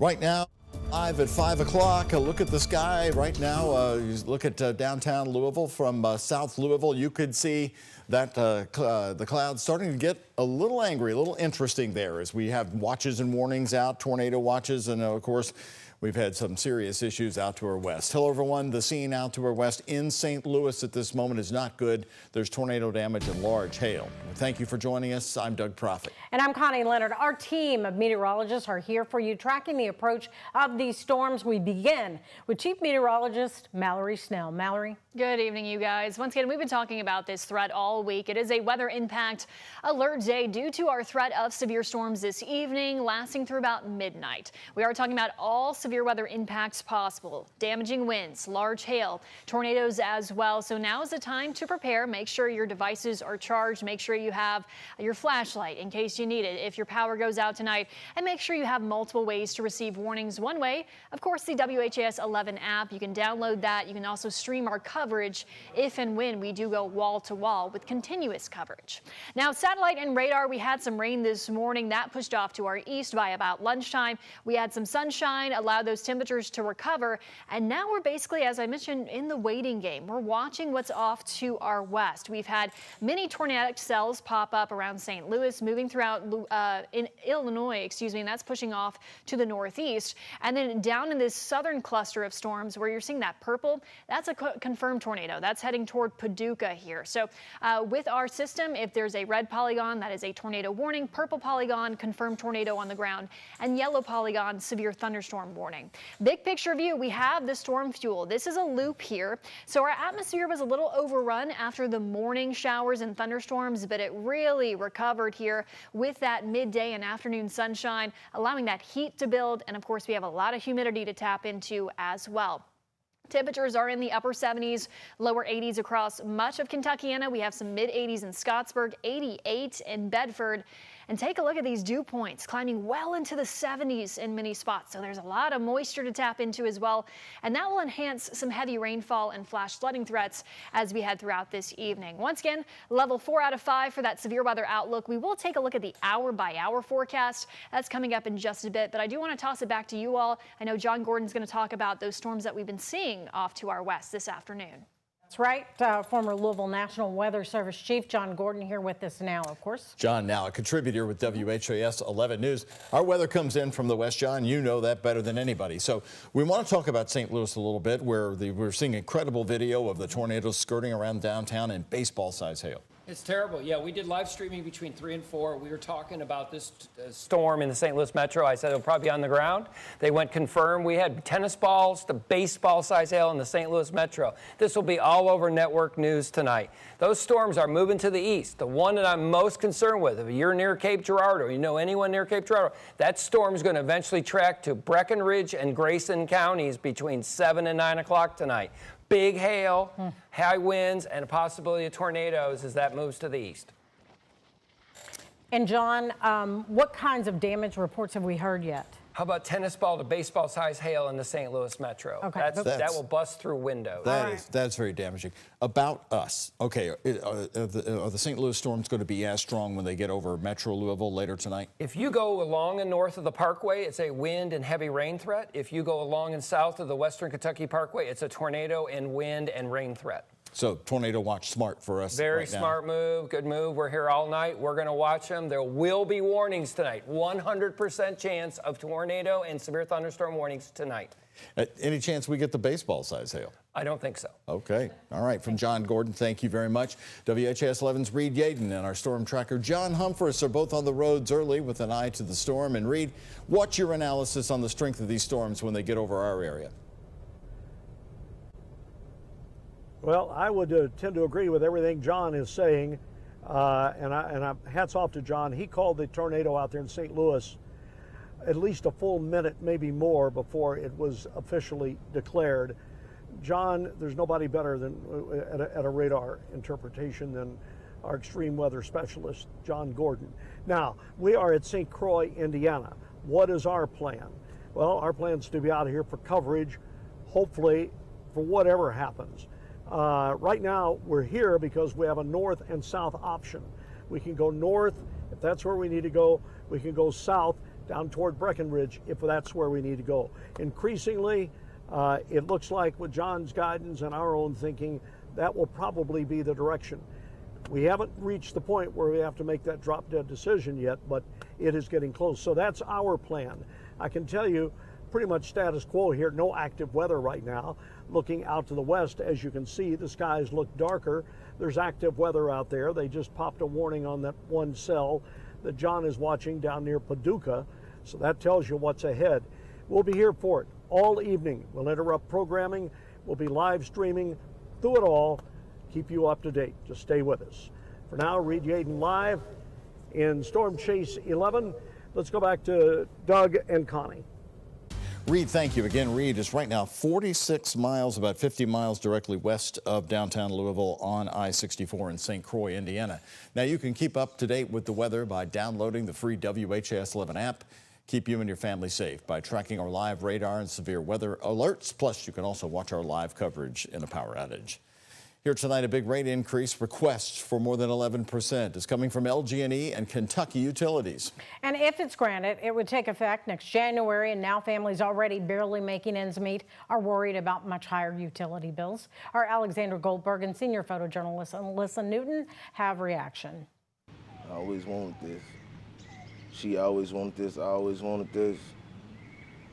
Right now, live at 5 o'clock, a look at the sky. Right now, you look at downtown Louisville from South Louisville. You could see that the clouds starting to get a little angry, a little interesting there as we have watches and warnings out, tornado watches, and of course, we've had some serious issues out to our west. Hello, everyone. The scene out to our west in St. Louis at this moment is not good. There's tornado damage and large hail. Thank you for joining us. I'm Doug Proffitt. And I'm Connie Leonard. Our team of meteorologists are here for you, tracking the approach of these storms. We begin with Chief Meteorologist Mallory Snell. Mallory. Good evening, you guys. Once again, we've been talking about this threat all week. It is a weather impact alert day due to our threat of severe storms this evening, lasting through about midnight. We are talking about all severe weather impacts possible, damaging winds, large hail, tornadoes as well. So now is the time to prepare. Make sure your devices are charged. Make sure you have your flashlight in case you need it if your power goes out tonight, and make sure you have multiple ways to receive warnings. One way, of course, the WHAS11 app. You can download that. You can also stream our coverage if and when we do go wall to wall with continuous coverage. Now, satellite and radar, we had some rain this morning. That pushed off to our east by about lunchtime. We had some sunshine, allowed those temperatures to recover, and now we're basically, as I mentioned, in the waiting game. We're watching what's off to our west. We've had many tornadic cells pop up around St. Louis, moving throughout in Illinois, and that's pushing off to the northeast. And then down in this southern cluster of storms where you're seeing that purple, that's a confirmed tornado. That's heading toward Paducah here. So with our system, if there's a red polygon, that is a tornado warning, purple polygon, confirmed tornado on the ground, and yellow polygon, severe thunderstorm warning. Big picture view, we have the storm fuel. This is a loop here. So our atmosphere was a little overrun after the morning showers and thunderstorms, but it really recovered here with that midday and afternoon sunshine, allowing that heat to build. And of course, we have a lot of humidity to tap into as well. Temperatures are in the upper 70s, lower 80s across much of Kentuckiana. We have some mid 80s in Scottsburg, 88 in Bedford. And take a look at these dew points climbing well into the 70s in many spots. So there's a lot of moisture to tap into as well. And that will enhance some heavy rainfall and flash flooding threats as we head throughout this evening. Once again, level 4 out of 5 for that severe weather outlook. We will take a look at the hour-by-hour forecast. That's coming up in just a bit. But I do want to toss it back to you all. I know John Gordon's going to talk about those storms that we've been seeing off to our west this afternoon. That's right. Former Louisville National Weather Service Chief John Gordon here with us now, of course. John, now a contributor with WHAS 11 News. Our weather comes in from the west, John. You know that better than anybody. So we want to talk about St. Louis a little bit, where we're seeing incredible video of the tornadoes skirting around downtown and baseball-size hail. It's terrible. Yeah, we did live streaming between 3 and 4. We were talking about this storm in the St. Louis metro. I said it'll probably be on the ground. They went confirmed. We had tennis balls to baseball size hail in the St. Louis metro. This will be all over network news tonight. Those storms are moving to the east. The one that I'm most concerned with, if you're near Cape Girardeau, you know anyone near Cape Girardeau, that storm is going to eventually track to Breckenridge and Grayson counties between 7 and 9 o'clock tonight. Big hail, high winds, and a possibility of tornadoes as that moves to the east. And John, what kinds of damage reports have we heard yet? How about tennis ball to baseball size hail in the St. Louis metro? Okay. That will bust through windows. That's very damaging. About us, okay, are the St. Louis storms going to be as strong when they get over Metro Louisville later tonight? If you go along and north of the Parkway, it's a wind and heavy rain threat. If you go along and south of the Western Kentucky Parkway, it's a tornado and wind and rain threat. So tornado watch smart for us. Very right smart move, good move. We're here all night. We're going to watch them. There will be warnings tonight. 100% chance of tornado and severe thunderstorm warnings tonight. Any chance we get the baseball size hail? I don't think so. Okay. All right. From John Gordon, thank you very much. WHAS 11's Reed Yaden and our storm tracker John Humphreys are both on the roads early with an eye to the storm. And Reed, what's your analysis on the strength of these storms when they get over our area? Well, I would tend to agree with everything John is saying, and hats off to John. He called the tornado out there in St. Louis at least a full minute, maybe more, before it was officially declared. John, there's nobody better than at a radar interpretation than our extreme weather specialist, John Gordon. Now, we are at St. Croix, Indiana. What is our plan? Well, our plan is to be out of here for coverage, hopefully for whatever happens. Right now, we're here because we have a north and south option. We can go north, if that's where we need to go. We can go south down toward Breckenridge if that's where we need to go. Increasingly, it looks like with John's guidance and our own thinking, that will probably be the direction. We haven't reached the point where we have to make that drop-dead decision yet, but it is getting close. So that's our plan. I can tell you pretty much status quo here, no active weather right now. Looking out to the west, as you can see, the skies look darker. There's active weather out there. They just popped a warning on that one cell that John is watching down near Paducah. So that tells you what's ahead. We'll be here for it all evening. We'll interrupt programming. We'll be live streaming through it all. Keep you up to date. Just stay with us. For now, Reed Yaden live in Storm Chase 11. Let's go back to Doug and Connie. Reed, thank you. Again, Reed is right now 46 miles, about 50 miles directly west of downtown Louisville on I-64 in St. Croix, Indiana. Now, you can keep up to date with the weather by downloading the free WHAS11 app. Keep you and your family safe by tracking our live radar and severe weather alerts. Plus, you can also watch our live coverage in a power outage. Here tonight, a big rate increase request for more than 11% is coming from LG&E and Kentucky Utilities. And if it's granted, it would take effect next January, and now families already barely making ends meet are worried about much higher utility bills. Our Alexandra Goldberg and senior photojournalist Alyssa Newton have reaction. I always wanted this. She always wanted this. I always wanted this.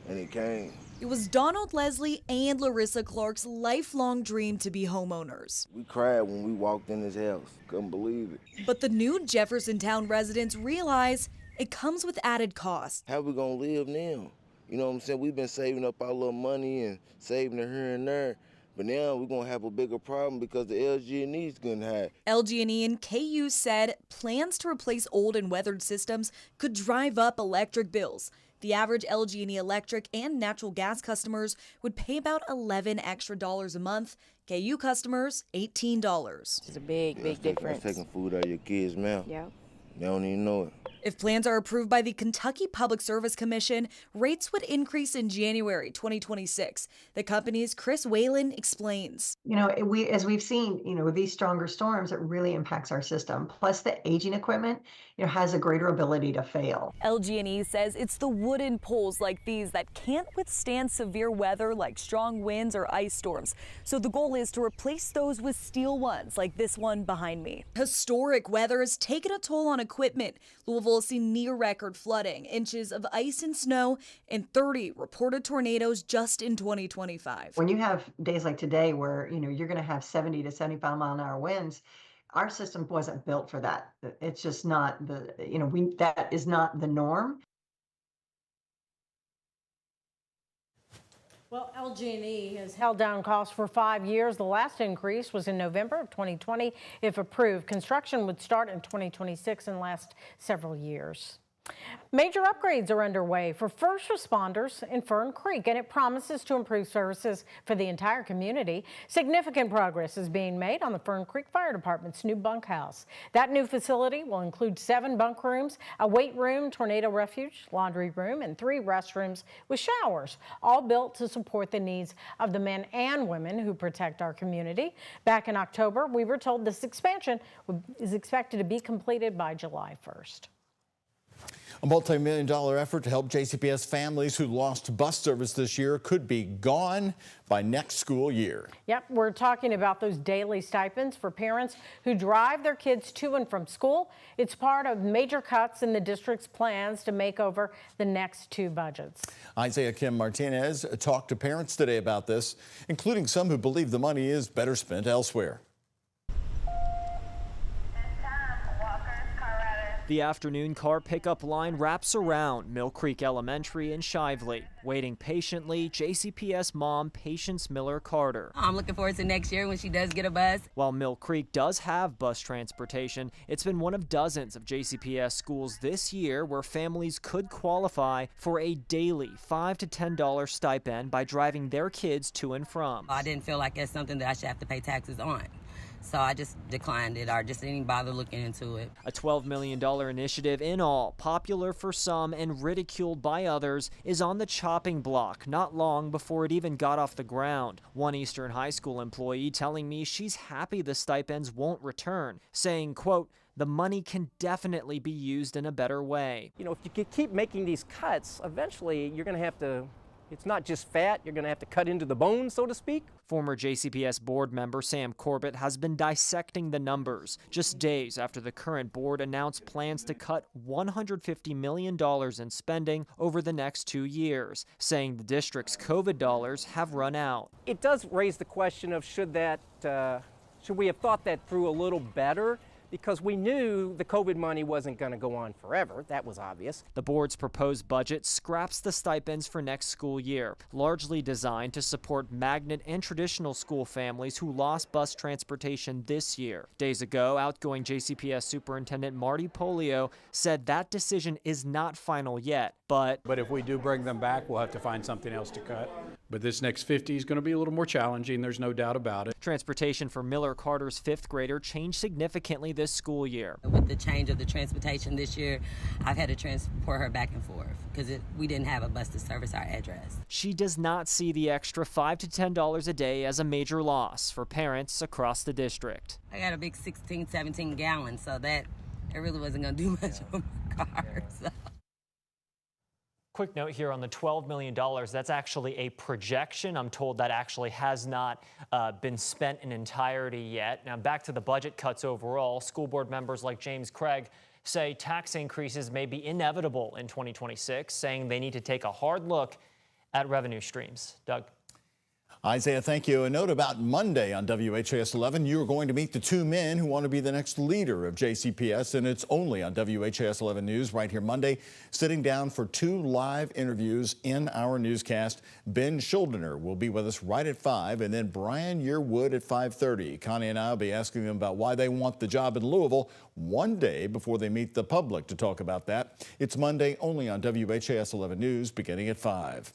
And it came. It was Donald Leslie and Larissa Clark's lifelong dream to be homeowners. We cried when we walked in his house. Couldn't believe it. But the new Jeffersontown residents realize it comes with added cost. How we gonna live now? You know what I'm saying? We've been saving up our little money and saving it here and there. But now we're gonna have a bigger problem because the LG&E's gonna have. LG&E and KU said plans to replace old and weathered systems could drive up electric bills. The average LG&E electric and natural gas customers would pay about $11 extra a month. KU customers, $18. It's a big difference. That's taking food out of your kids' mouth. Yep. They don't even know it. If plans are approved by the Kentucky Public Service Commission, rates would increase in January 2026. The company's Chris Whalen explains. You know, as we've seen, with these stronger storms, it really impacts our system. Plus, the aging equipment, has a greater ability to fail. LG&E says it's the wooden poles like these that can't withstand severe weather like strong winds or ice storms. So the goal is to replace those with steel ones like this one behind me. Historic weather has taken a toll on equipment. Louisville has seen near record flooding, inches of ice and snow, and 30 reported tornadoes just in 2025. When you have days like today where, you're going to have 70 to 75 mile an hour winds, our system wasn't built for that. It's just not that is not the norm. Well, LG&E has held down costs for 5 years. The last increase was in November of 2020. If approved, construction would start in 2026 and last several years. Major upgrades are underway for first responders in Fern Creek, and it promises to improve services for the entire community. Significant progress is being made on the Fern Creek Fire Department's new bunkhouse. That new facility will include 7 bunk rooms, a weight room, tornado refuge, laundry room, and 3 restrooms with showers, all built to support the needs of the men and women who protect our community. Back in October, we were told this expansion is expected to be completed by July 1st. A multi-million-dollar effort to help JCPS families who lost bus service this year could be gone by next school year. Yep, we're talking about those daily stipends for parents who drive their kids to and from school. It's part of major cuts in the district's plans to make over the next 2 budgets. Isaiah Kim Martinez talked to parents today about this, including some who believe the money is better spent elsewhere. The afternoon car pickup line wraps around Mill Creek Elementary in Shively. Waiting patiently, JCPS mom Patience Miller Carter. I'm looking forward to next year when she does get a bus. While Mill Creek does have bus transportation, it's been one of dozens of JCPS schools this year where families could qualify for a daily $5 to $10 stipend by driving their kids to and from. I didn't feel like it's something that I should have to pay taxes on. So I just declined it or just didn't bother looking into it. A $12 million initiative in all, popular for some and ridiculed by others, is on the chopping block not long before it even got off the ground. One Eastern High School employee telling me she's happy the stipends won't return, saying, quote, the money can definitely be used in a better way. You know, if you keep making these cuts, eventually you're going to have to, it's not just fat, you're going to have to cut into the bone, so to speak. Former JCPS board member Sam Corbett has been dissecting the numbers just days after the current board announced plans to cut $150 million in spending over the next 2 years, saying the district's COVID dollars have run out. It does raise the question of should we have thought that through a little better? Because we knew the COVID money wasn't going to go on forever. That was obvious. The board's proposed budget scraps the stipends for next school year, largely designed to support magnet and traditional school families who lost bus transportation this year. Days ago, outgoing JCPS Superintendent Marty Polio said that decision is not final yet, but if we do bring them back, we'll have to find something else to cut. But this next 50 is going to be a little more challenging, there's no doubt about it. Transportation for Miller Carter's 5th grader changed significantly this school year. With the change of the transportation this year, I've had to transport her back and forth because we didn't have a bus to service our address. She does not see the extra $5 to $10 a day as a major loss for parents across the district. I got a big 16, 17 gallons, so that it really wasn't going to do much on my car. So. Quick note here on the $12 million, that's actually a projection. I'm told that actually has not been spent in entirety yet. Now back to the budget cuts overall, school board members like James Craig say tax increases may be inevitable in 2026, saying they need to take a hard look at revenue streams. Doug. Isaiah, thank you. A note about Monday on WHAS 11. You are going to meet the 2 men who want to be the next leader of JCPS, and it's only on WHAS 11 News right here Monday. Sitting down for 2 live interviews in our newscast. Ben Schuldiner will be with us right at 5, and then Brian Yearwood at 5:30. Connie and I will be asking them about why they want the job in Louisville one day before they meet the public to talk about that. It's Monday only on WHAS 11 News beginning at 5.